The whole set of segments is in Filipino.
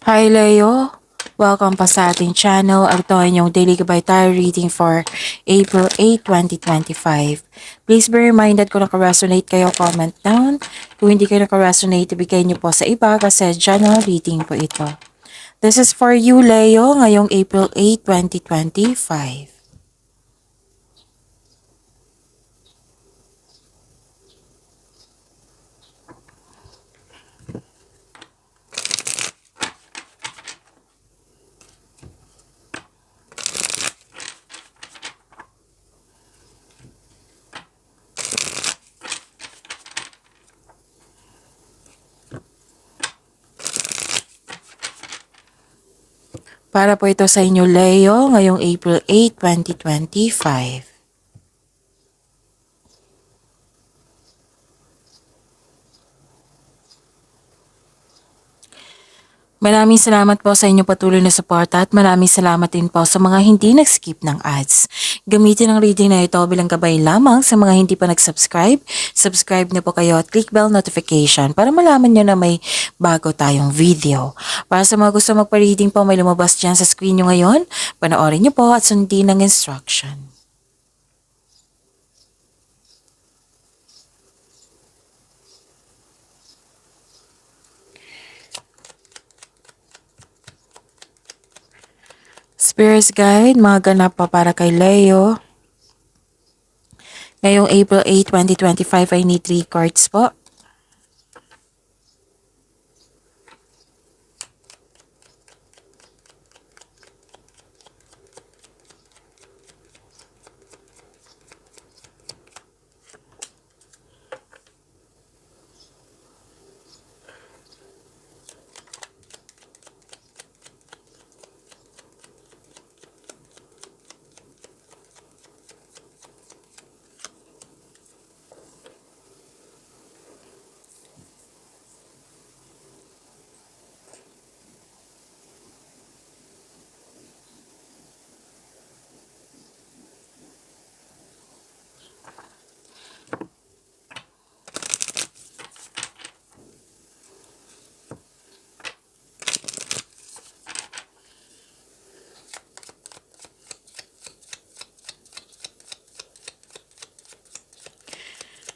Hi Leo! Welcome pa sa ating channel. Ito ay inyong daily gabay tarot reading for April 8, 2025. Please be reminded kung naka-resonate kayo, comment down. Kung hindi kayo naka-resonate, ibigay niyo po sa iba kasi general reading po ito. This is for you Leo ngayong April 8, 2025. Para po ito sa inyo Leo ngayong April 8, 2025. Maraming salamat po sa inyong patuloy na suporta at maraming salamat din po sa mga hindi nag-skip ng ads. Gamitin ang reading na ito bilang gabay lamang sa mga hindi pa nag-subscribe. Subscribe na po kayo at click bell notification para malaman nyo na may bago tayong video. Para sa mga gusto magpa-reading po, may lumabas dyan sa screen nyo ngayon. Panoorin nyo po at sundin ang instruction. Spirit Guide, mga ganap pa para kay Leo. Ngayong April 8, 2025 ay need 3 cards po.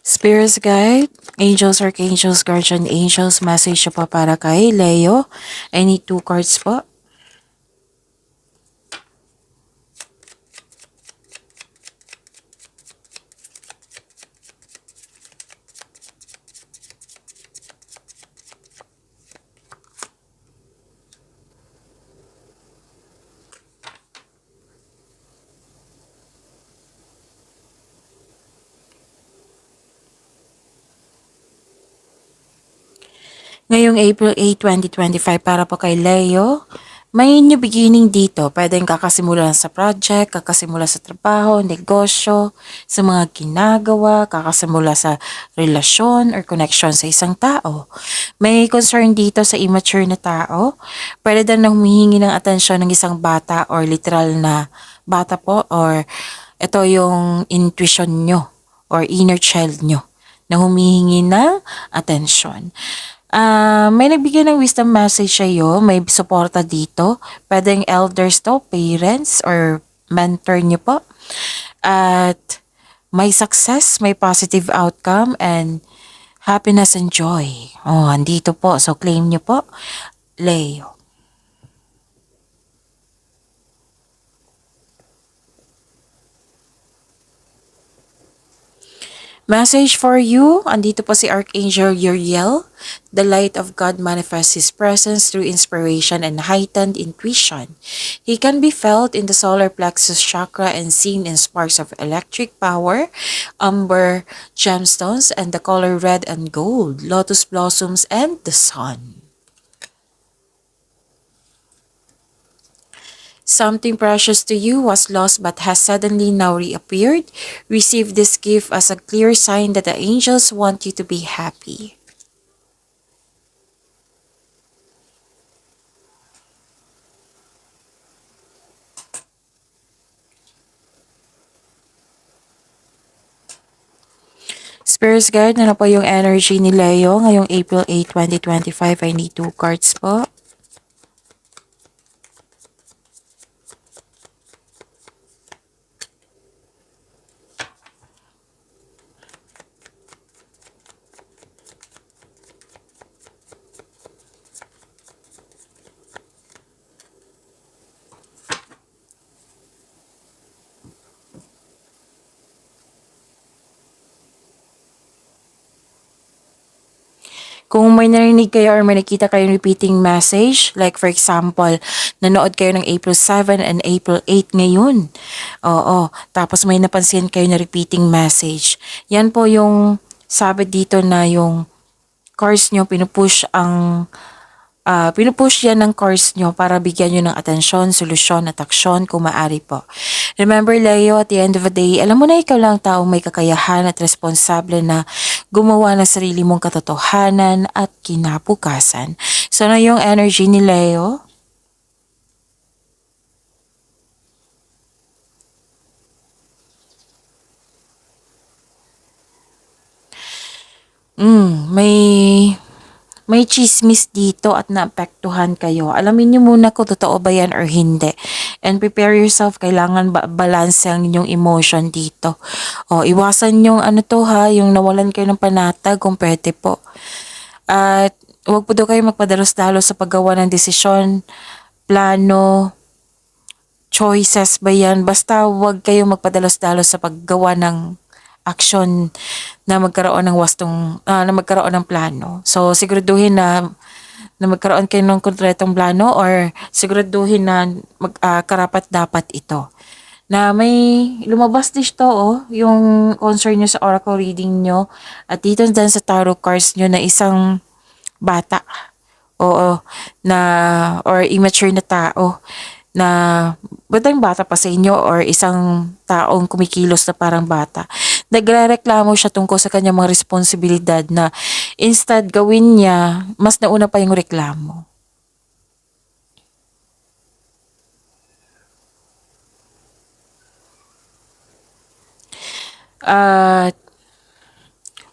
Spirits Guide, Angels, Archangels, Guardian Angels, message po para kay Leo. I need 2 cards po. Ngayong April 8, 2025 para po kay Leo, may new beginning dito. Pwedeng kakasimula sa project, kakasimula sa trabaho, negosyo, sa mga ginagawa, kakasimula sa relasyon or connection sa isang tao. May concern dito sa immature na tao. Pwede din na humihingi ng atensyon ng isang bata or literal na bata po or ito yung intuition nyo or inner child nyo na humihingi ng atensyon. May nagbigay ng wisdom message sa'yo, may suporta dito. Pwedeng elders to, parents, or mentor nyo po. At may success, may positive outcome, and happiness and joy. Andito po. So, claim nyo po, Leo. Message for you, andito po si Archangel Uriel. The light of God manifests His presence through inspiration and heightened intuition. He can be felt in the solar plexus chakra and seen in sparks of electric power, amber gemstones, and the color red and gold, lotus blossoms, and the sun. Something precious to you was lost but has suddenly now reappeared. Receive this gift as a clear sign that the angels want you to be happy. Spirits Guide, na po yung energy ni Leo ngayong April 8, 2025. I need 2 cards po. Kung may narinig kayo or may nakita kayong repeating message, like for example, nanood kayo ng April 7 and April 8 ngayon. Oo. Tapos may napansin kayo na repeating message. Yan po yung sabi dito na yung course nyo, pinupush yan ng course nyo para bigyan nyo ng atensyon, solusyon at aksyon kung maaari po. Remember, Leo, at the end of the day, alam mo na ikaw lang taong may kakayahan at responsable na gumawa ng sarili mong katotohanan at kinabukasan. So, na yung energy ni Leo? May chismis dito at naapektuhan kayo. Alamin niyo muna kung totoo ba yan or hindi. And prepare yourself, kailangan balance ang inyong emotion dito. O, iwasan yung ano to ha, yung nawalan kayo ng panatag kung pwede po. At huwag po daw kayo magpadalos-dalos sa paggawa ng desisyon, plano, choices ba yan? Basta huwag kayong magpadalos-dalos sa paggawa ng action na magkaroon ng na magkaroon ng plano. So siguraduhin na magkaroon kayo ng konkretong plano or siguraduhin na karapat dapat ito. Na may lumabas dito yung concern nyo sa oracle reading nyo at dito din sa tarot cards nyo na isang bata. Oo, na or immature na tao na batang bata pa sa inyo or isang taong kumikilos na parang bata. Nagrereklamo siya tungkol sa kanyang mga responsibilidad na instead gawin niya, mas nauna pa yung reklamo. At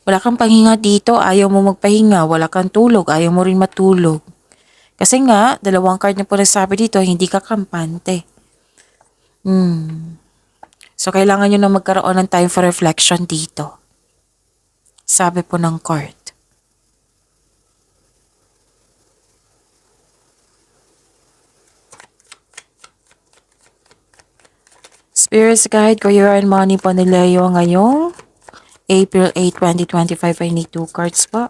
wala kang panghinga dito, ayaw mo magpahinga, wala kang tulog, ayaw mo rin matulog. Kasi nga, dalawang card na po nagsabi dito, hindi ka kampante. So, kailangan nyo na magkaroon ng time for reflection dito. Sabi po ng card. Spirits Guide, Career and Money po ni Leo ngayong April 8, 2025. I need 2 cards po.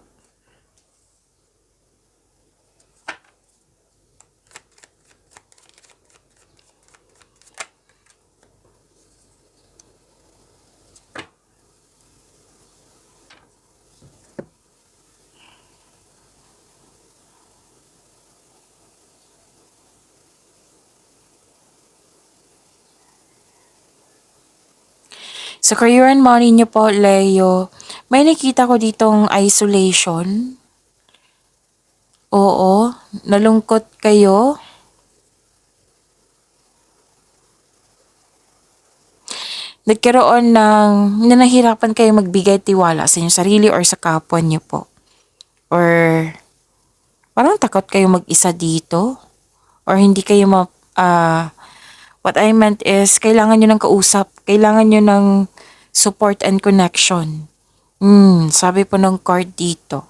Sa career and money niyo po, Leo, may nakita ko ditong isolation. Oo, nalungkot kayo. Nagkaroon nahihirapan kayo magbigay tiwala sa inyong sarili or sa kapwa niyo po. Or parang takot kayo mag-isa dito. Or hindi kayo what I meant is, kailangan nyo ng kausap. Kailangan nyo ng support and connection. Sabi po ng card dito.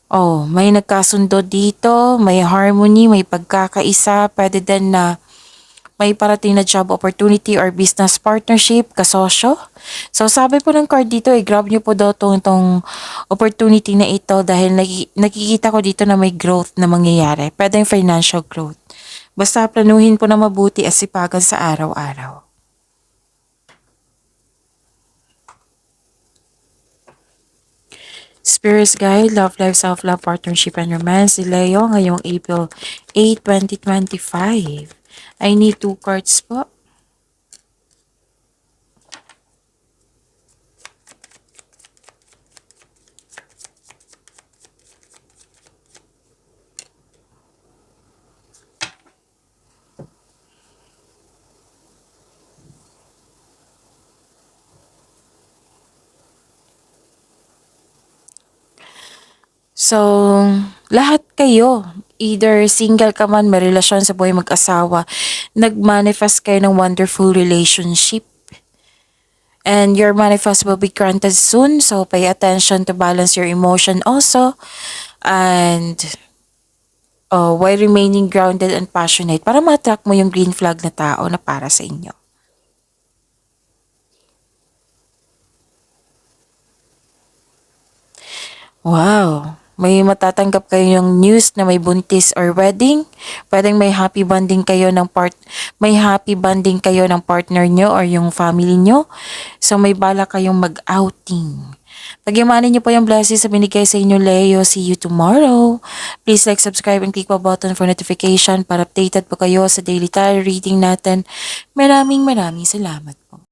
Oh, may nagkasundo dito, may harmony, may pagkakaisa, pwede din na may parating na job opportunity or business partnership, kasosyo. So sabi po ng card dito, grab nyo po daw tong opportunity na ito dahil nakikita ko dito na may growth na mangyayari. Pwede yung financial growth. Basta planuhin po na mabuti at sipagan sa araw-araw. Spirits Guide, Love Life, Self-Love, Partnership, and Romance, si Leo ngayong April 8, 2025. I need 2 cards po. So, lahat kayo, either single ka man, may relasyon sa buhay mag-asawa, nag-manifest kayo ng wonderful relationship. And your manifest will be granted soon, so pay attention to balance your emotion also. And while remaining grounded and passionate para ma-attract mo yung green flag na tao na para sa inyo. Wow! May matatanggap kayong news na may buntis or wedding. Pwedeng may happy bonding kayo ng partner nyo or yung family nyo. So may bala kayong mag-outing. Pagyamanin niyo po yung blessings na binigay sa inyo, Leo. See you tomorrow. Please like, subscribe, and click the button for notification para updated po kayo sa daily tarot reading natin. Maraming salamat po.